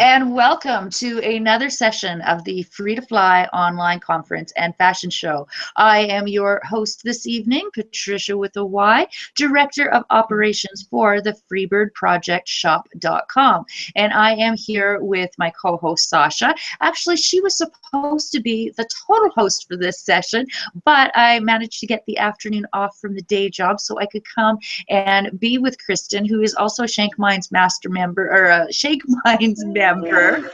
and welcome to another session of the Free to Fly online conference and fashion show. I am your host this evening, Patricia with a Y, Director of Operations for the freebirdprojectshop.com. And I am here with my co-host, Sasha. Actually, she was supposed to be the total host for this session, but I managed to get the afternoon off from the day job so I could come and be with Kristen, who is also Shank Minds master member, or Shank Minds member. And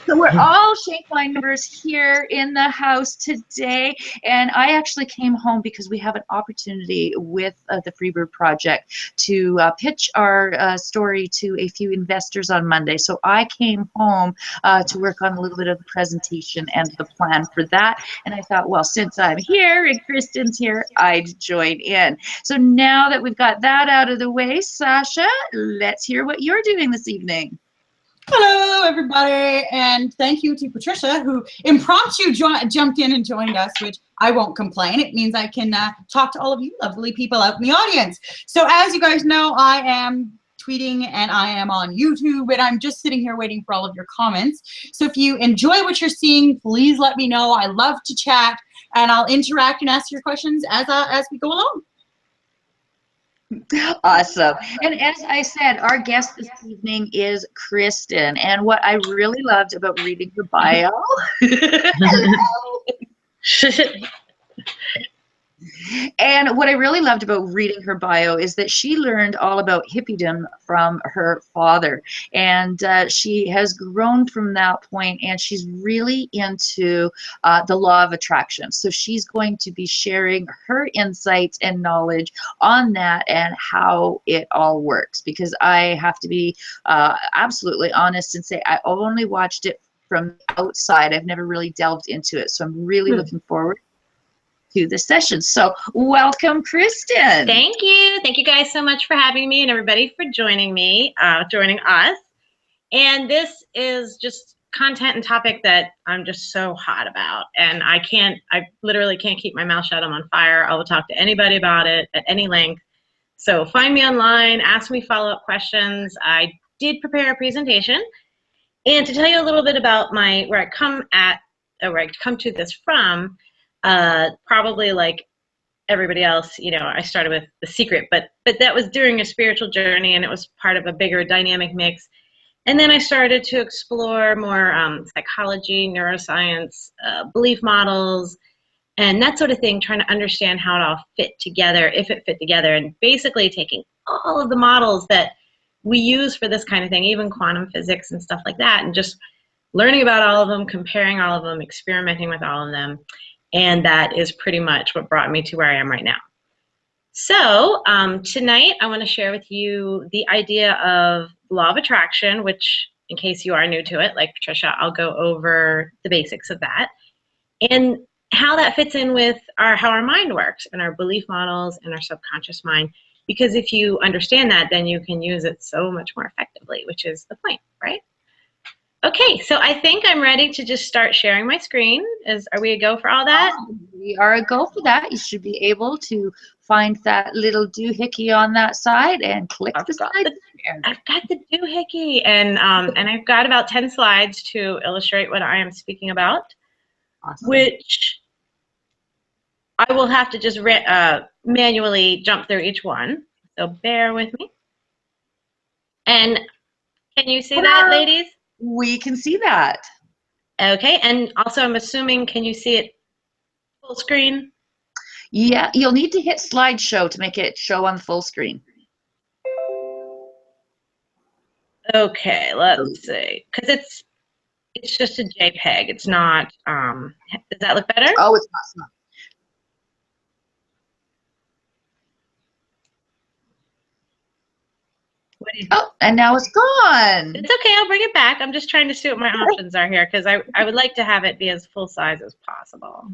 so we're all Shank Mind members here in the house today. And I actually came home because we have an opportunity with the Freebird Project to pitch our story to a few investors on Monday. So I came home to work on a little bit of the presentation and the plan for that. And I thought, well, since I'm here and Kristen's here, I'd join in. So now that we've got that out of the way, Sasha, let's hear what you're doing this evening. Hello, everybody, and thank you to Patricia, who impromptu jumped in and joined us, which I won't complain. It means I can talk to all of you lovely people out in the audience. So as you guys know, I am tweeting and I am on YouTube, and I'm just sitting here waiting for all of your comments. So if you enjoy what you're seeing, please let me know. I love to chat, and I'll interact and ask your questions as we go along. Awesome. And as I said, our guest this evening is Kristen. And what I really loved about reading her bio, and what I really loved about reading her bio is that she learned all about hippiedom from her father. And she has grown from that point, and she's really into the law of attraction. So she's going to be sharing her insights and knowledge on that and how it all works. Because I have to be absolutely honest and say I only watched it from outside. I've never really delved into it. So I'm really looking forward to the session. So welcome, Kristen. Thank you. Thank you guys so much for having me and everybody for joining me, joining us. And this is just content and topic that I'm just so hot about. And I literally can't keep my mouth shut. I'm on fire. I will talk to anybody about it at any length. So find me online, ask me follow-up questions. I did prepare a presentation. And to tell you a little bit about where I come to this from, probably like everybody else, you know, I started with The Secret, but that was during a spiritual journey, and it was part of a bigger dynamic mix. And then I started to explore more psychology, neuroscience, belief models, and that sort of thing, trying to understand how it all fit together, if it fit together, and basically taking all of the models that we use for this kind of thing, even quantum physics and stuff like that, and just learning about all of them, comparing all of them, experimenting with all of them. And that is pretty much what brought me to where I am right now. So tonight I want to share with you the idea of law of attraction, which, in case you are new to it, like Patricia, I'll go over the basics of that and how that fits in with how our mind works and our belief models and our subconscious mind. Because if you understand that, then you can use it so much more effectively, which is the point, right? Okay, so I think I'm ready to just start sharing my screen. Are we a go for all that? We are a go for that. You should be able to find that little doohickey on that side and click the side. I've got the doohickey, and I've got about 10 slides to illustrate what I am speaking about, awesome. Which I will have to just manually jump through each one. So bear with me. And can you see that, ladies? We can see that. Okay, and also I'm assuming, can you see it full screen? Yeah, you'll need to hit slideshow to make it show on the full screen. Okay, let's see, because it's just a JPEG. It's not. Does that look better? Oh, it's not. Oh, and now it's gone. It's okay. I'll bring it back. I'm just trying to see what my options are here because I would like to have it be as full size as possible.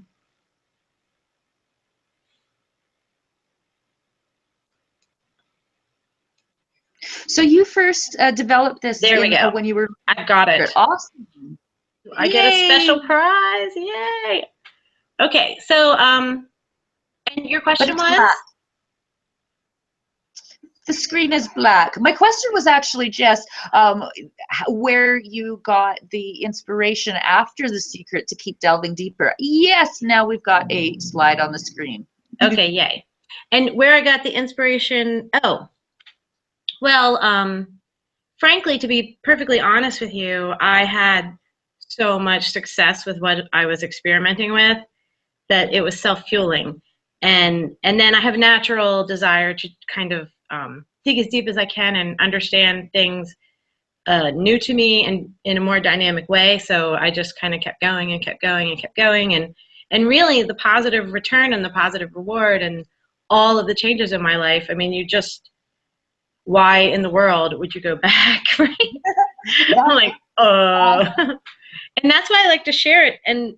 So you first developed this when you were. I've got it. Awesome. I get a special prize. Yay. Okay. So, and your question was? The screen is black. My question was actually just where you got the inspiration after The Secret to keep delving deeper. Yes, now we've got a slide on the screen. Okay, yay. And where I got the inspiration, oh, well, frankly, to be perfectly honest with you, I had so much success with what I was experimenting with that it was self-fueling. And then I have a natural desire to kind of dig as deep as I can and understand things new to me and in a more dynamic way. So I just kind of kept going and kept going and kept going. And really the positive return and the positive reward and all of the changes in my life, I mean, you just, why in the world would you go back, right? I'm like, and that's why I like to share it and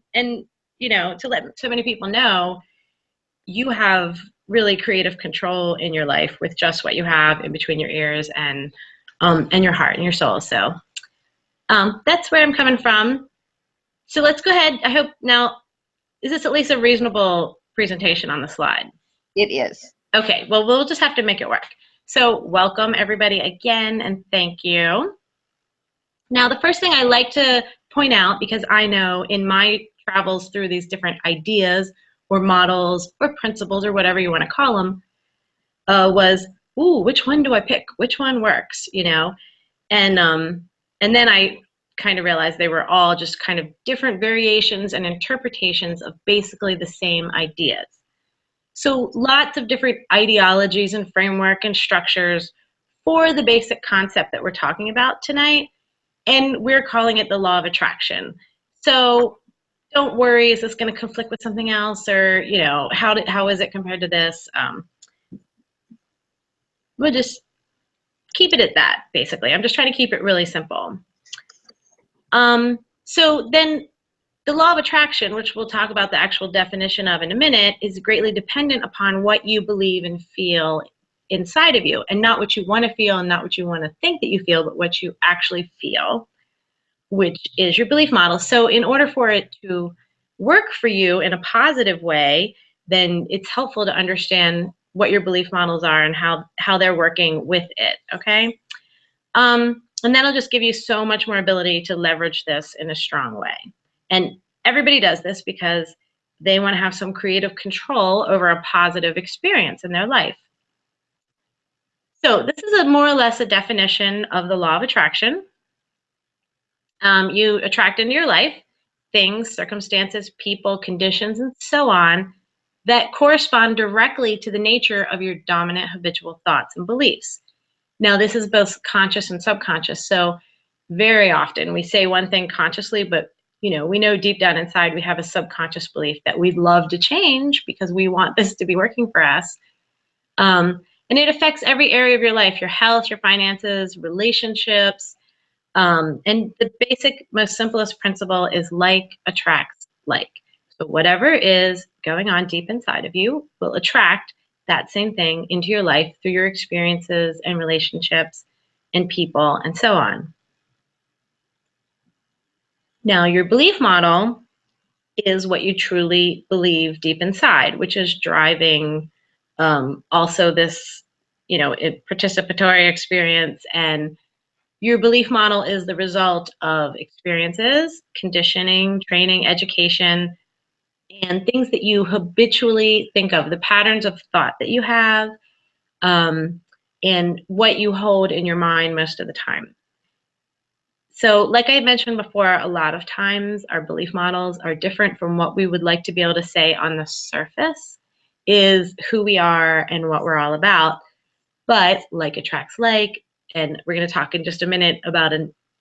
you know, to let so many people know you have really creative control in your life with just what you have in between your ears and your heart and your soul. So that's where I'm coming from. So let's go ahead. I hope now, is this at least a reasonable presentation on the slide? It is. Okay, well, we'll just have to make it work. So welcome everybody again, and thank you. Now, the first thing I like to point out, because I know in my travels through these different ideas or models or principles or whatever you want to call them, was, ooh, which one do I pick? Which one works, you know? And then I kind of realized they were all just kind of different variations and interpretations of basically the same ideas. So lots of different ideologies and framework and structures for the basic concept that we're talking about tonight. And we're calling it the law of attraction. So don't worry, is this going to conflict with something else? Or, you know, how is it compared to this? We'll just keep it at that, basically. I'm just trying to keep it really simple. So then the law of attraction, which we'll talk about the actual definition of in a minute, is greatly dependent upon what you believe and feel inside of you, and not what you want to feel and not what you want to think that you feel, but what you actually feel, which is your belief model. So in order for it to work for you in a positive way, then it's helpful to understand what your belief models are and how they're working with it, okay? And that'll just give you so much more ability to leverage this in a strong way. And everybody does this because they want to have some creative control over a positive experience in their life. So this is more or less a definition of the law of attraction. You attract into your life things, circumstances, people, conditions, and so on that correspond directly to the nature of your dominant habitual thoughts and beliefs. Now, this is both conscious and subconscious. So very often we say one thing consciously, but you know, we know deep down inside we have a subconscious belief that we'd love to change because we want this to be working for us. And it affects every area of your life, your health, your finances, relationships. And the basic, most simplest principle is like attracts like. So whatever is going on deep inside of you will attract that same thing into your life through your experiences and relationships and people and so on. Now, your belief model is what you truly believe deep inside, which is driving also this, you know, participatory experience. And your belief model is the result of experiences, conditioning, training, education, and things that you habitually think of, the patterns of thought that you have, and what you hold in your mind most of the time. So like I mentioned before, a lot of times our belief models are different from what we would like to be able to say on the surface is who we are and what we're all about. But like attracts like, and we're going to talk in just a minute about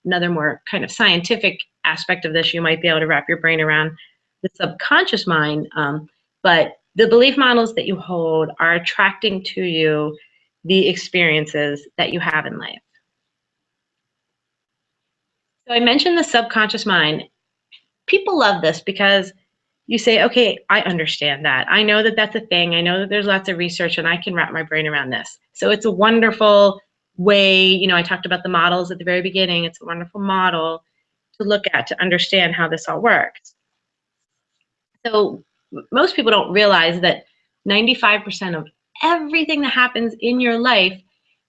another more kind of scientific aspect of this. You might be able to wrap your brain around the subconscious mind. But the belief models that you hold are attracting to you the experiences that you have in life. So I mentioned the subconscious mind. People love this because you say, okay, I understand that. I know that that's a thing. I know that there's lots of research and I can wrap my brain around this. So it's a wonderful way, you know, I talked about the models at the very beginning. It's a wonderful model to look at to understand how this all works. So most people don't realize that 95% of everything that happens in your life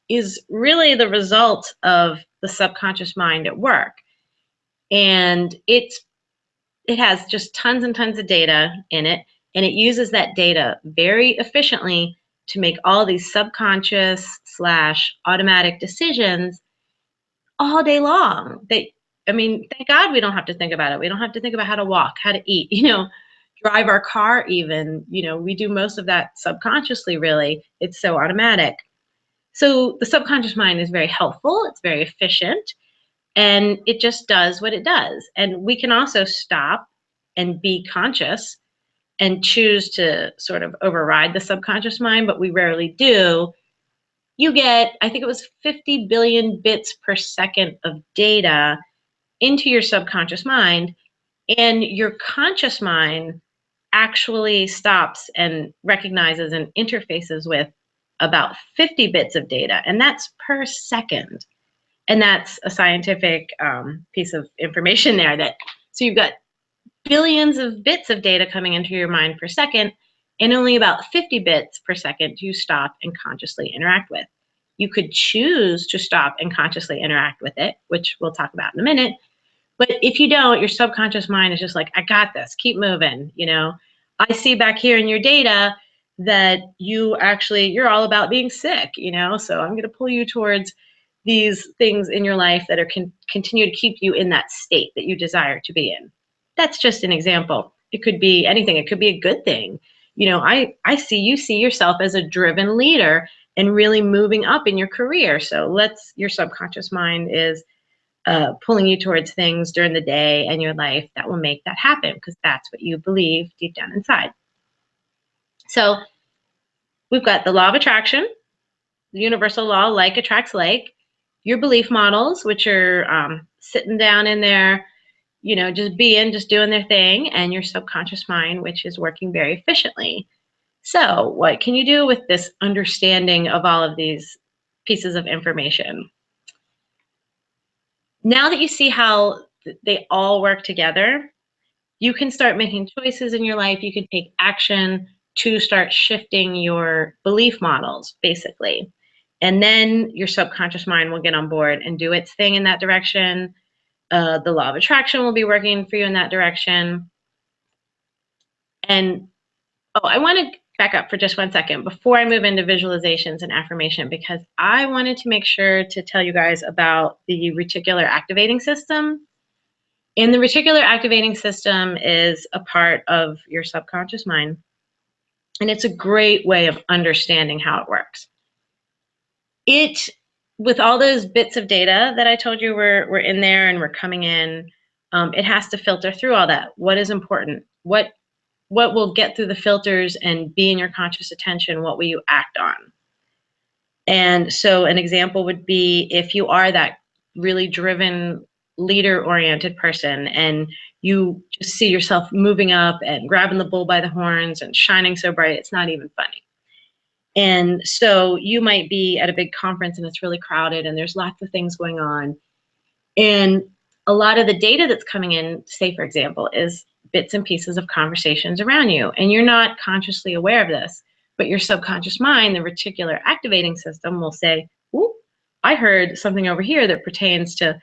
is really the result of the subconscious mind at work. And it has just tons and tons of data in it, and it uses that data very efficiently to make all these subconscious / automatic decisions all day long. I mean, thank God we don't have to think about it. We don't have to think about how to walk, how to eat, drive our car even. We do most of that subconsciously, really. It's so automatic. So the subconscious mind is very helpful. It's very efficient, and it just does what it does. And we can also stop and be conscious and choose to sort of override the subconscious mind, but we rarely do. You get, I think it was 50 billion bits per second of data into your subconscious mind, and your conscious mind actually stops and recognizes and interfaces with about 50 bits of data, and that's per second. And that's a scientific piece of information there. So you've got billions of bits of data coming into your mind per second, and only about 50 bits per second do you stop and consciously interact with. You could choose to stop and consciously interact with it, which we'll talk about in a minute. But if you don't, your subconscious mind is just like, I got this, keep moving. I see back here in your data that you're all about being sick, so I'm going to pull you towards these things in your life that are continue to keep you in that state that you desire to be in. That's just an example. It could be anything. It could be a good thing. I see you see yourself as a driven leader and really moving up in your career. So your subconscious mind is pulling you towards things during the day and your life that will make that happen, because that's what you believe deep down inside. So we've got the law of attraction, the universal law, like attracts like, your belief models, which are sitting down in there, just doing their thing, and your subconscious mind, which is working very efficiently. So what can you do with this understanding of all of these pieces of information? Now that you see how they all work together, you can start making choices in your life. You can take action to start shifting your belief models, basically. And then your subconscious mind will get on board and do its thing in that direction. The law of attraction will be working for you in that direction. And I want to back up for just 1 second before I move into visualizations and affirmation, because I wanted to make sure to tell you guys about the reticular activating system. And the reticular activating system is a part of your subconscious mind, and it's a great way of understanding how it works. With all those bits of data that I told you were in there and were coming in, it has to filter through all that. What is important? What will get through the filters and be in your conscious attention? What will you act on? And so an example would be if you are that really driven, leader-oriented person, and you just see yourself moving up and grabbing the bull by the horns and shining so bright, it's not even funny. And so you might be at a big conference and it's really crowded and there's lots of things going on. And a lot of the data that's coming in, say, for example, is bits and pieces of conversations around you. And you're not consciously aware of this, but your subconscious mind, the reticular activating system, will say, ooh, I heard something over here that pertains to,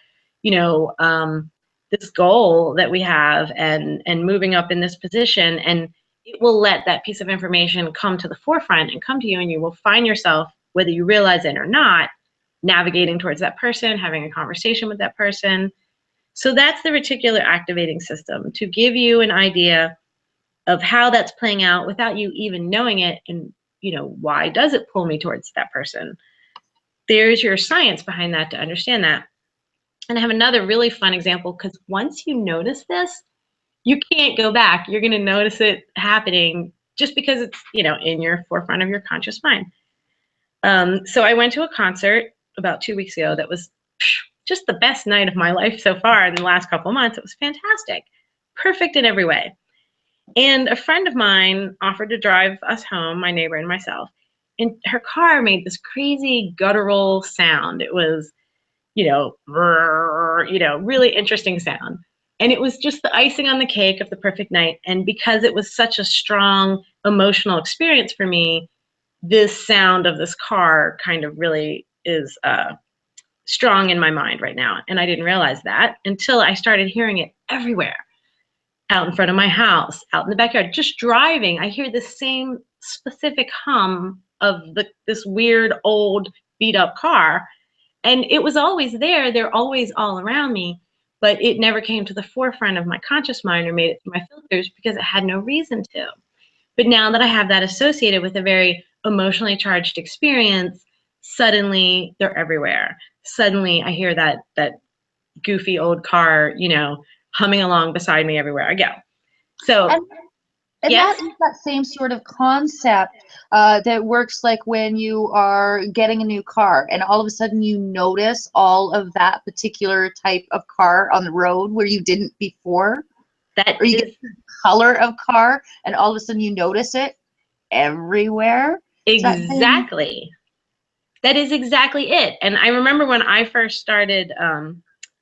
this goal that we have and moving up in this position. And it will let that piece of information come to the forefront and come to you, and you will find yourself, whether you realize it or not, navigating towards that person, having a conversation with that person. So that's the reticular activating system, to give you an idea of how that's playing out without you even knowing it. And, why does it pull me towards that person? There's your science behind that to understand that. And I have another really fun example, because once you notice this, you can't go back. You're going to notice it happening just because it's, in your forefront of your conscious mind. So I went to a concert about 2 weeks ago that was just the best night of my life so far in the last couple of months. It was fantastic, perfect in every way. And a friend of mine offered to drive us home, my neighbor and myself, and her car made this crazy guttural sound. It was, really interesting sound. And it was just the icing on the cake of the perfect night. And because it was such a strong emotional experience for me, this sound of this car kind of really is strong in my mind right now. And I didn't realize that until I started hearing it everywhere, out in front of my house, out in the backyard, just driving. I hear the same specific hum of this weird old beat up car. And it was always there. They're always all around me, but it never came to the forefront of my conscious mind or made it through my filters because it had no reason to. But now that I have that associated with a very emotionally charged experience, suddenly they're everywhere. Suddenly I hear that goofy old car, humming along beside me everywhere I go. So, and yes? that is that same sort of concept that works like when you are getting a new car and all of a sudden you notice all of that particular type of car on the road where you didn't before. Or you get the color of car and all of a sudden you notice it everywhere. Exactly. That is exactly it. And I remember when I first started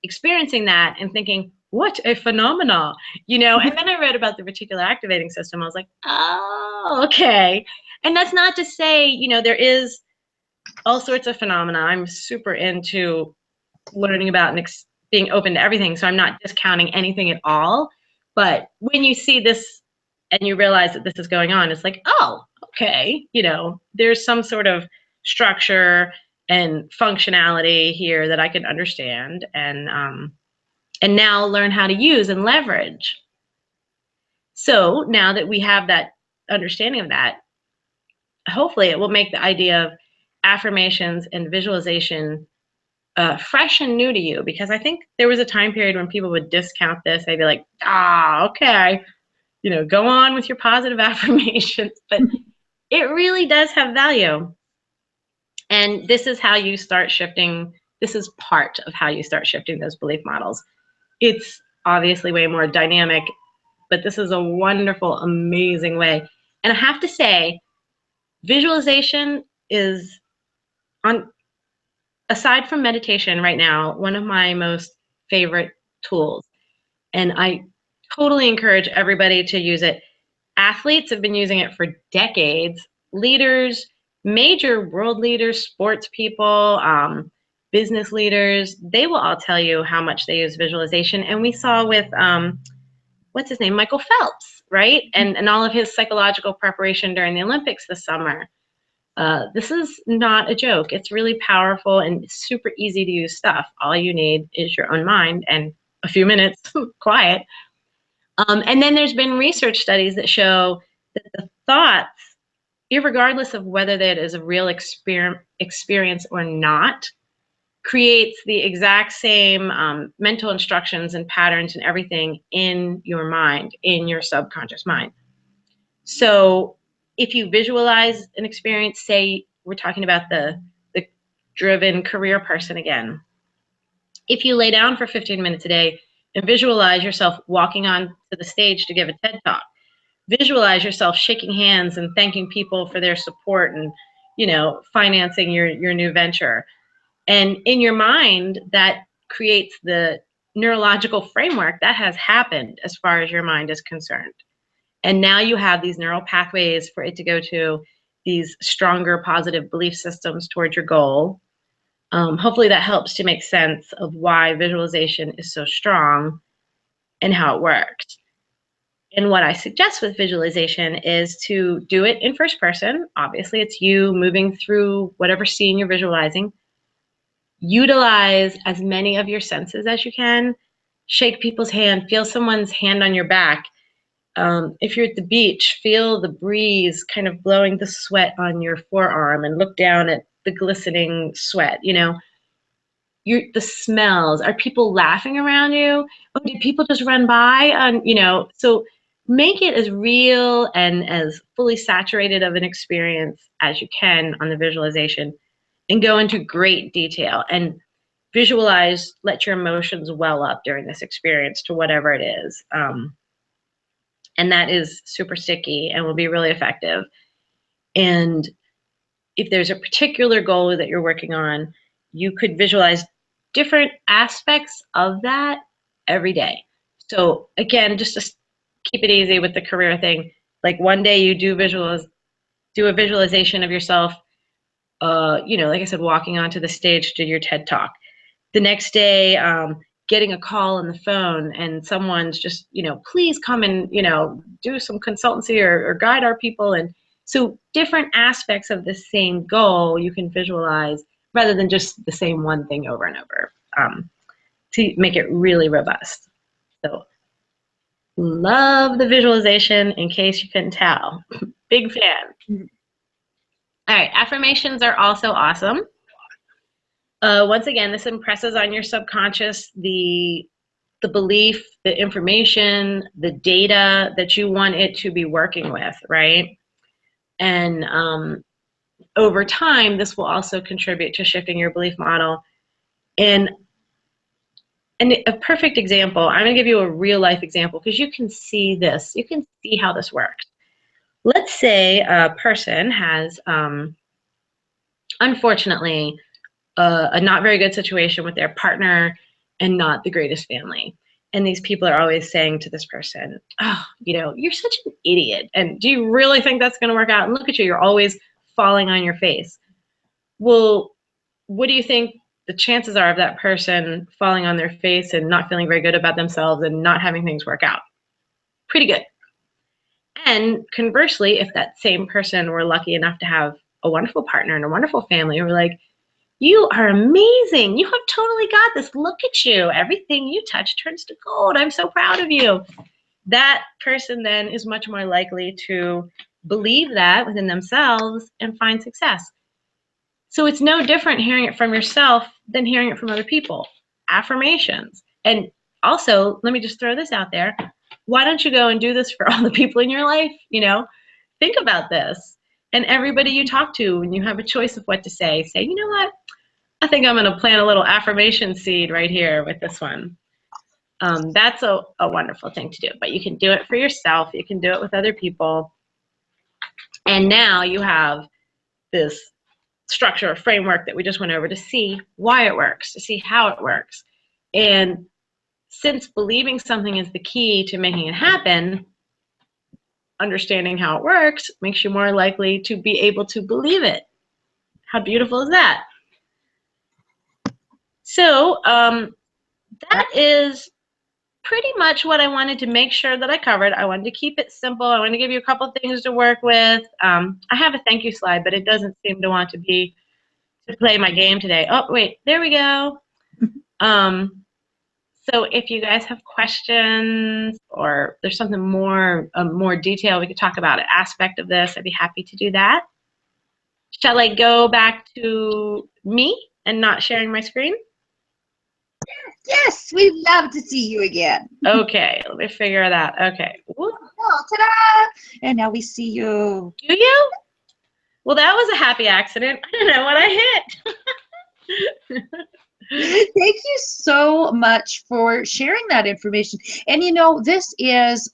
experiencing that and thinking, what a phenomena, and then I read about the reticular activating system. I was like, oh, okay. And that's not to say, there is all sorts of phenomena. I'm super into learning about and being open to everything. So I'm not discounting anything at all. But when you see this and you realize that this is going on, it's like, oh, okay. There's some sort of structure and functionality here that I can understand and now learn how to use and leverage. So now that we have that understanding of that, hopefully it will make the idea of affirmations and visualization fresh and new to you, because I think there was a time period when people would discount this. They'd be like, okay, go on with your positive affirmations, but it really does have value. And this is how you start shifting. This is part of how you start shifting those belief models. It's obviously way more dynamic, but this is a wonderful, amazing way. And I have to say, visualization is, aside from meditation right now, one of my most favorite tools. And I totally encourage everybody to use it. Athletes have been using it for decades. Leaders, major world leaders, sports people, business leaders, they will all tell you how much they use visualization. And we saw with, what's his name, Michael Phelps, right? And all of his psychological preparation during the Olympics this summer. This is not a joke. It's really powerful and super easy to use stuff. All you need is your own mind and a few minutes quiet. And then there's been research studies that show that the thoughts, irregardless of whether that is a real experience or not, creates the exact same mental instructions and patterns and everything in your mind, in your subconscious mind. So if you visualize an experience, say we're talking about the driven career person again, if you lay down for 15 minutes a day and visualize yourself walking on to the stage to give a TED Talk, visualize yourself shaking hands and thanking people for their support and, financing your new venture. And in your mind, that creates the neurological framework that has happened as far as your mind is concerned. And now you have these neural pathways for it to go to these stronger positive belief systems towards your goal. Hopefully that helps to make sense of why visualization is so strong and how it works. And what I suggest with visualization is to do it in first person. Obviously, it's you moving through whatever scene you're visualizing. Utilize as many of your senses as you can. Shake people's hand, feel someone's hand on your back. If you're at the beach, feel the breeze kind of blowing the sweat on your forearm and look down at the glistening sweat, the smells. Are people laughing around you? Or did people just run by? So make it as real and as fully saturated of an experience as you can on the visualization, and go into great detail and visualize, let your emotions well up during this experience to whatever it is. And that is super sticky and will be really effective. And if there's a particular goal that you're working on, you could visualize different aspects of that every day. So again, just to keep it easy with the career thing, like one day you do a visualization of yourself you know, like I said, walking onto the stage to your TED Talk. The next day, getting a call on the phone and someone's just, you know, please come and, you know, do some consultancy or guide our people. And so different aspects of the same goal you can visualize rather than just the same one thing over and over, to make it really robust. So love the visualization, in case you couldn't tell. Big fan. All right, affirmations are also awesome. Once again, this impresses on your subconscious the belief, the information, the data that you want it to be working with, right? And over time, this will also contribute to shifting your belief model. And a perfect example, I'm going to give you a real life example because you can see this. You can see how this works. Let's say a person has, unfortunately, a not very good situation with their partner and not the greatest family. And these people are always saying to this person, oh, you know, you're such an idiot. And do you really think that's going to work out? And look at you, you're always falling on your face. Well, what do you think the chances are of that person falling on their face and not feeling very good about themselves and not having things work out? Pretty good. And conversely, if that same person were lucky enough to have a wonderful partner and a wonderful family, we're like, you are amazing. You have totally got this. Look at you. Everything you touch turns to gold. I'm so proud of you. That person then is much more likely to believe that within themselves and find success. So it's no different hearing it from yourself than hearing it from other people. Affirmations. And also, let me just throw this out there. Why don't you go and do this for all the people in your life? You know, think about this. And everybody you talk to, when you have a choice of what to say, you know what? I think I'm going to plant a little affirmation seed right here with this one. That's a wonderful thing to do. But you can do it for yourself. You can do it with other people. And now you have this structure or framework that we just went over to see why it works, to see how it works. And since believing something is the key to making it happen, understanding how it works makes you more likely to be able to believe it. How beautiful is that? So that is pretty much what I wanted to make sure that I covered. I wanted to keep it simple. I want to give you a couple things to work with. I have a thank you slide, but it doesn't seem to want to play my game today. Oh, wait, there we go. So if you guys have questions or there's something more detail we could talk about, an aspect of this, I'd be happy to do that. Shall I go back to me and not sharing my screen? Yes, we'd love to see you again. Okay, let me figure it out. Okay. Oh, ta-da! And now we see you. Do you? Well, that was a happy accident. I don't know what I hit. Thank you so much for sharing that information. And you know, this is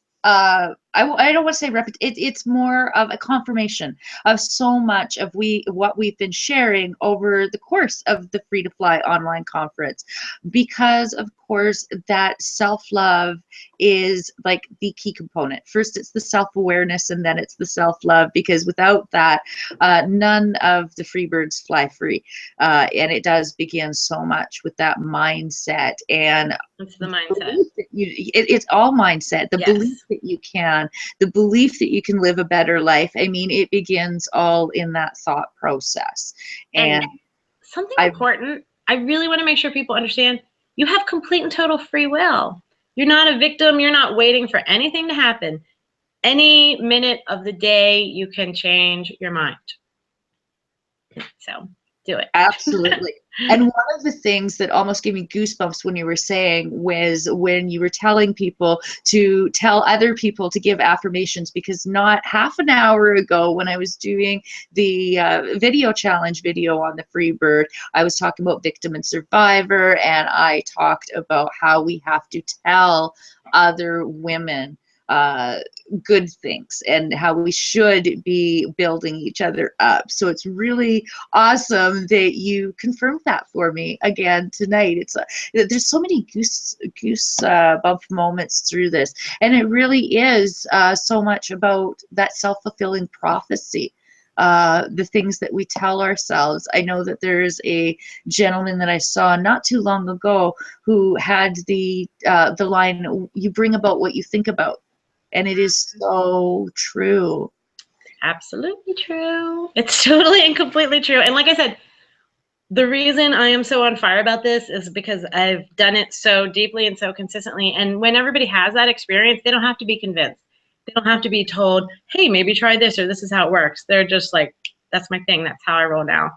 I don't want to say it's more of a confirmation of so much of what we've been sharing over the course of the Free to Fly online conference, because of course that self-love is like the key component. First it's the self-awareness and then it's the self-love, because without that none of the free birds fly free, and it does begin so much with that mindset. And it's the mindset. It's all mindset. The belief that you can, the belief that you can live a better life. I mean, it begins all in that thought process. And something important, I really want to make sure people understand, you have complete and total free will. You're not a victim. You're not waiting for anything to happen. Any minute of the day, you can change your mind. So do it. Absolutely. And one of the things that almost gave me goosebumps when you were saying was when you were telling people to tell other people to give affirmations, because not half an hour ago when I was doing the video challenge video on the Freebird, I was talking about victim and survivor, and I talked about how we have to tell other women good things and how we should be building each other up. So it's really awesome that you confirmed that for me again tonight. It's there's so many goosebump moments through this, and it really is so much about that self-fulfilling prophecy the things that we tell ourselves. I know that there's a gentleman that I saw not too long ago who had the line, "You bring about what you think about," and it is so true. Absolutely true. It's totally and completely true. And like I said, the reason I am so on fire about this is because I've done it so deeply and so consistently. And when everybody has that experience, they don't have to be convinced. They don't have to be told, hey, maybe try this, or this is how it works. They're just like, that's my thing. That's how I roll now.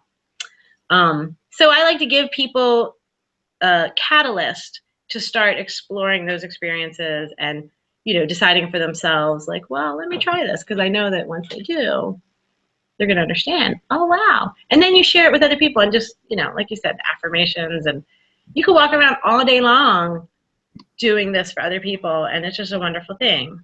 So I like to give people a catalyst to start exploring those experiences and, you know, deciding for themselves, like, well, let me try this, because I know that once they do, they're going to understand. Oh, wow. And then you share it with other people, and just, you know, like you said, affirmations, and you can walk around all day long doing this for other people, and it's just a wonderful thing.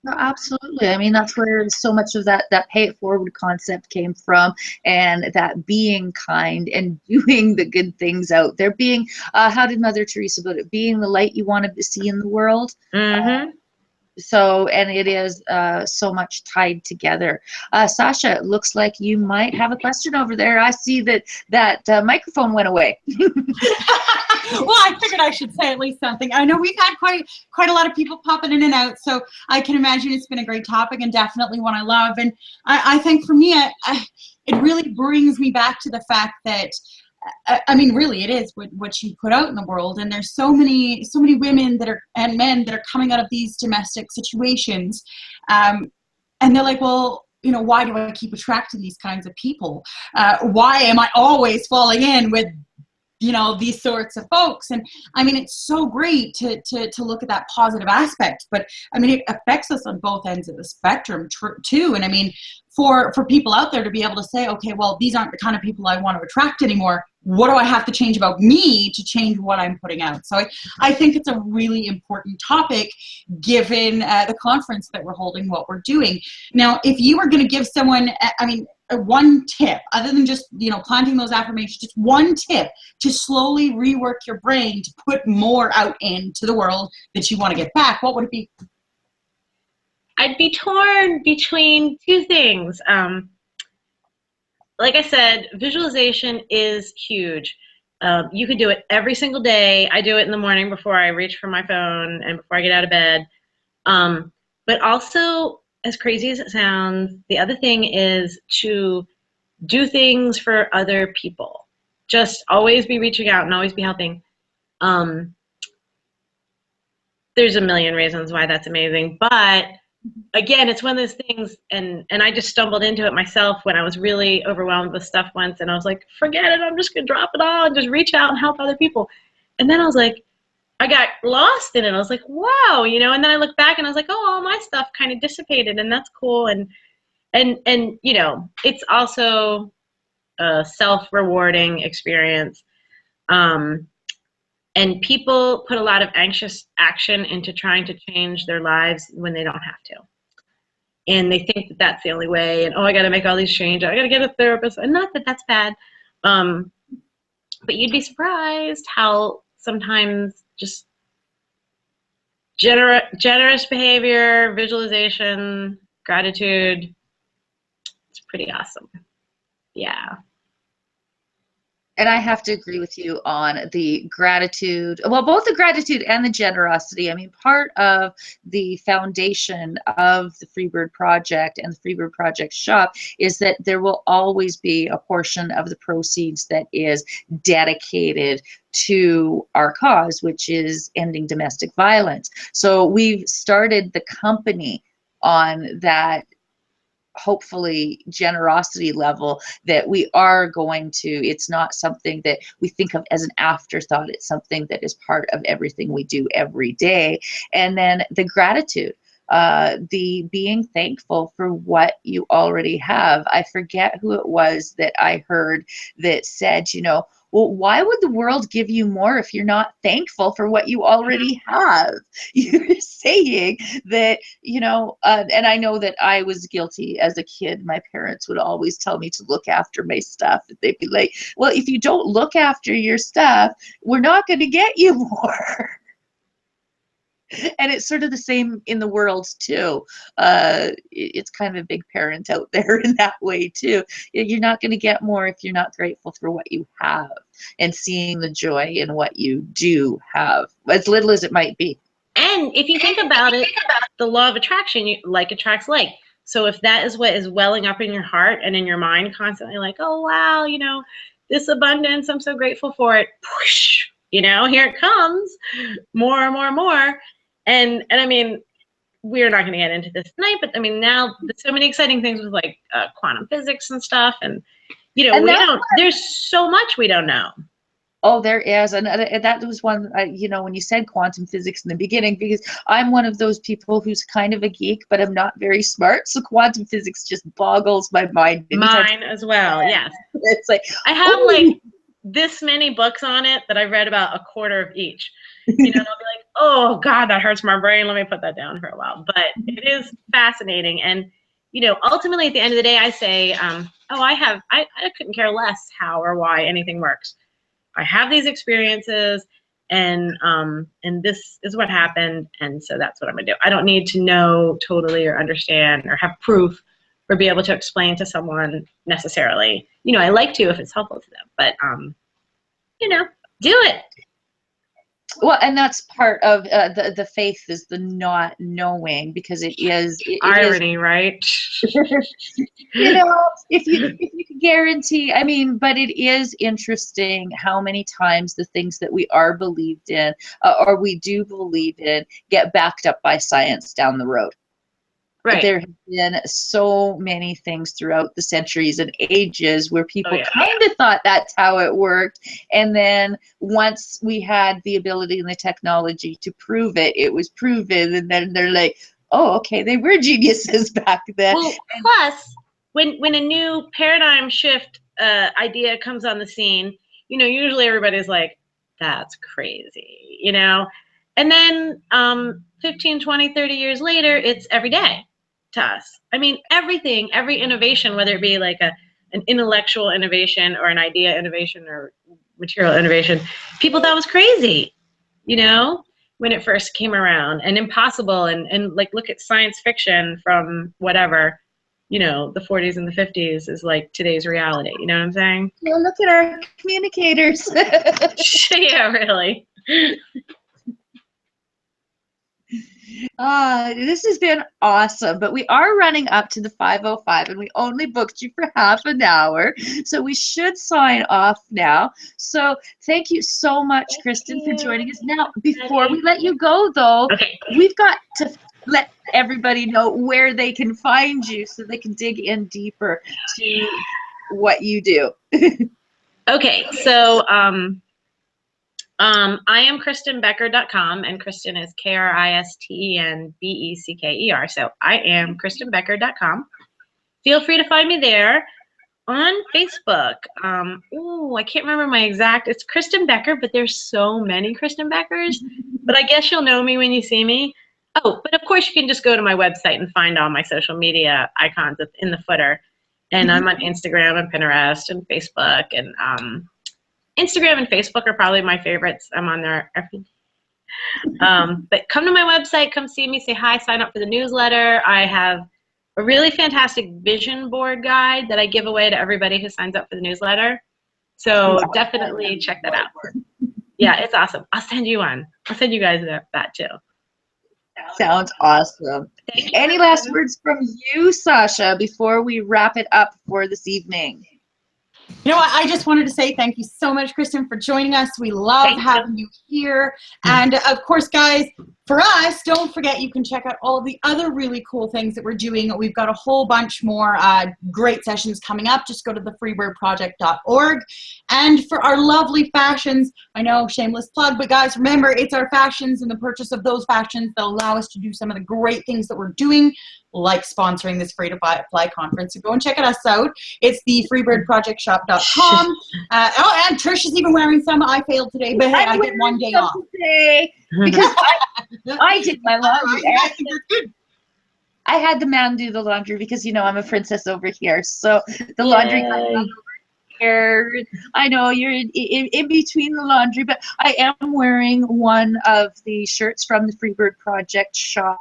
No, absolutely. I mean, that's where so much of that pay it forward concept came from, and that being kind and doing the good things out there, being, how did Mother Teresa put it? Being the light you wanted to see in the world. Mm-hmm. So, and it is so much tied together. Sasha, it looks like you might have a question over there. I see that microphone went away. Well, I figured I should say at least something. I know we've had quite a lot of people popping in and out, so I can imagine it's been a great topic and definitely one I love. And I think for me, it really brings me back to the fact that, I mean, really, it is what you put out in the world, and there's so many women that are, and men that are coming out of these domestic situations, and they're like, well, you know, why do I keep attracting these kinds of people? Why am I always falling in with, you know, these sorts of folks? And I mean, it's so great to look at that positive aspect, but I mean, it affects us on both ends of the spectrum too. And I mean, for people out there to be able to say, okay, well, these aren't the kind of people I want to attract anymore. What do I have to change about me to change what I'm putting out? So I think it's a really important topic given the conference that we're holding, what we're doing. Now, if you were going to give someone, I mean, one tip, other than just, you know, planting those affirmations, just one tip to slowly rework your brain to put more out into the world that you want to get back, what would it be? I'd be torn between two things. Like I said, visualization is huge. You could do it every single day. I do it in the morning before I reach for my phone and before I get out of bed. But also, as crazy as it sounds, the other thing is to do things for other people. Just always be reaching out and always be helping. There's a million reasons why that's amazing, but again, it's one of those things, and I just stumbled into it myself when I was really overwhelmed with stuff once, and I was like, forget it, I'm just gonna drop it all and just reach out and help other people. And then I was like, I got lost in it. I was like, wow, you know, and then I looked back and I was like, oh, all my stuff kind of dissipated, and that's cool. And you know, it's also a self-rewarding experience. And people put a lot of anxious action into trying to change their lives when they don't have to. And they think that that's the only way. And, oh, I got to make all these changes. I got to get a therapist. And not that that's bad. But you'd be surprised how sometimes just generous behavior, visualization, gratitude, it's pretty awesome. Yeah. And I have to agree with you on the gratitude, well, both the gratitude and the generosity. I mean, part of the foundation of the Freebird Project and the Freebird Project shop is that there will always be a portion of the proceeds that is dedicated to our cause, which is ending domestic violence. So we've started the company on that, hopefully, generosity level, that we are going to, it's not something that we think of as an afterthought, it's something that is part of everything we do every day. And then the gratitude, the being thankful for what you already have. I forget who it was that I heard that said, you know, well, why would the world give you more if you're not thankful for what you already have? You're saying that, you know, and I know that I was guilty as a kid. My parents would always tell me to look after my stuff. They'd be like, well, if you don't look after your stuff, we're not going to get you more. And it's sort of the same in the world too. It's kind of a big parent out there in that way too. You're not going to get more if you're not grateful for what you have and seeing the joy in what you do have, as little as it might be. And if you think about it, the law of attraction, like attracts like. So if that is what is welling up in your heart and in your mind constantly, like, oh, wow, you know, this abundance, I'm so grateful for it. Whoosh, you know, here it comes, more and more and more. And I mean, we're not going to get into this tonight, but I mean, now there's so many exciting things with like quantum physics and stuff. And, you know, there's so much we don't know. Oh, there is. And that was one, you know, when you said quantum physics in the beginning, because I'm one of those people who's kind of a geek, but I'm not very smart. So quantum physics just boggles my mind. Mine as well, yes. It's like, I have like this many books on it that I've read about a quarter of each. You know, and I'll be like, oh, God, that hurts my brain. Let me put that down for a while. But it is fascinating. And, you know, ultimately at the end of the day, I say, I couldn't care less how or why anything works. I have these experiences, and this is what happened, and so that's what I'm gonna do. I don't need to know totally or understand or have proof or be able to explain to someone necessarily. You know, I like to if it's helpful to them, but you know, do it. Well, and that's part of the faith is the not knowing, because it is irony, right? You know, if you can guarantee, I mean, but it is interesting how many times the things that we are believed in or we do believe in get backed up by science down the road. Right. There have been so many things throughout the centuries and ages where people kind of thought that's how it worked. And then once we had the ability and the technology to prove it, it was proven. And then they're like, oh, okay, they were geniuses back then. Well, plus, when a new paradigm shift idea comes on the scene, you know, usually everybody's like, that's crazy, you know? And then 15, 20, 30 years later, it's every day to us. I mean, everything, every innovation, whether it be like an intellectual innovation or an idea innovation or material innovation, people thought was crazy, you know, when it first came around, and impossible. And like, look at science fiction from whatever, you know, the 40s and the 50s is like today's reality. You know what I'm saying? Well, look at our communicators. Yeah, really. This has been awesome, but we are running up to the 5:05 and we only booked you for half an hour, so we should sign off now. So thank you so much, Kristen, for joining us. Now, before we let you go though, we've got to let everybody know where they can find you so they can dig in deeper to what you do. Okay, so I am KristenBecker.com, and Kristen is KristenBecker. So I am KristenBecker.com. Feel free to find me there. On Facebook, I can't remember my exact, it's Kristen Becker, but there's so many Kristen Beckers, but I guess you'll know me when you see me. Oh, but of course you can just go to my website and find all my social media icons in the footer. And I'm on Instagram and Pinterest and Facebook, and Instagram and Facebook are probably my favorites. I'm on there every day. But come to my website, come see me, say hi, sign up for the newsletter. I have a really fantastic vision board guide that I give away to everybody who signs up for the newsletter. So definitely check that out. Yeah, it's awesome. I'll send you one. I'll send you guys that too. Sounds awesome. Any last words from you, Sasha, before we wrap it up for this evening? You know what? I just wanted to say thank you so much, Kristen, for joining us. We love having you here. And of course, guys, for us, don't forget you can check out all the other really cool things that we're doing. We've got a whole bunch more great sessions coming up. Just go to thefreebirdproject.org. And for our lovely fashions, I know, shameless plug, but guys, remember, it's our fashions and the purchase of those fashions that allow us to do some of the great things that we're doing, like sponsoring this Free to Fly conference. So go and check us out. It's the freebirdprojectshop.com. And Trish is even wearing some. I failed today, but hey, I get one day off. Today because I did my laundry. I had the man do the laundry because, you know, I'm a princess over here. So the laundry got done hair. I know you're in between the laundry, but I am wearing one of the shirts from the Freebird Project shop.com,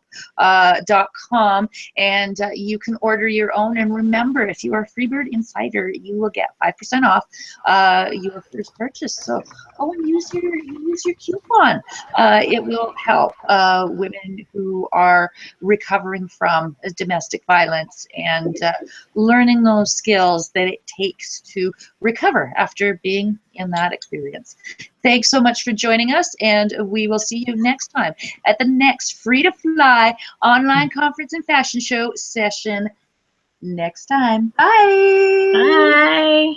and you can order your own. And remember, if you are a Freebird Insider, you will get 5% off your first purchase. So go and use your coupon. It will help women who are recovering from domestic violence and learning those skills that it takes to recover after being in that experience. Thanks so much for joining us, and we will see you next time at the next Free to Fly online conference and fashion show session next time. Bye. Bye.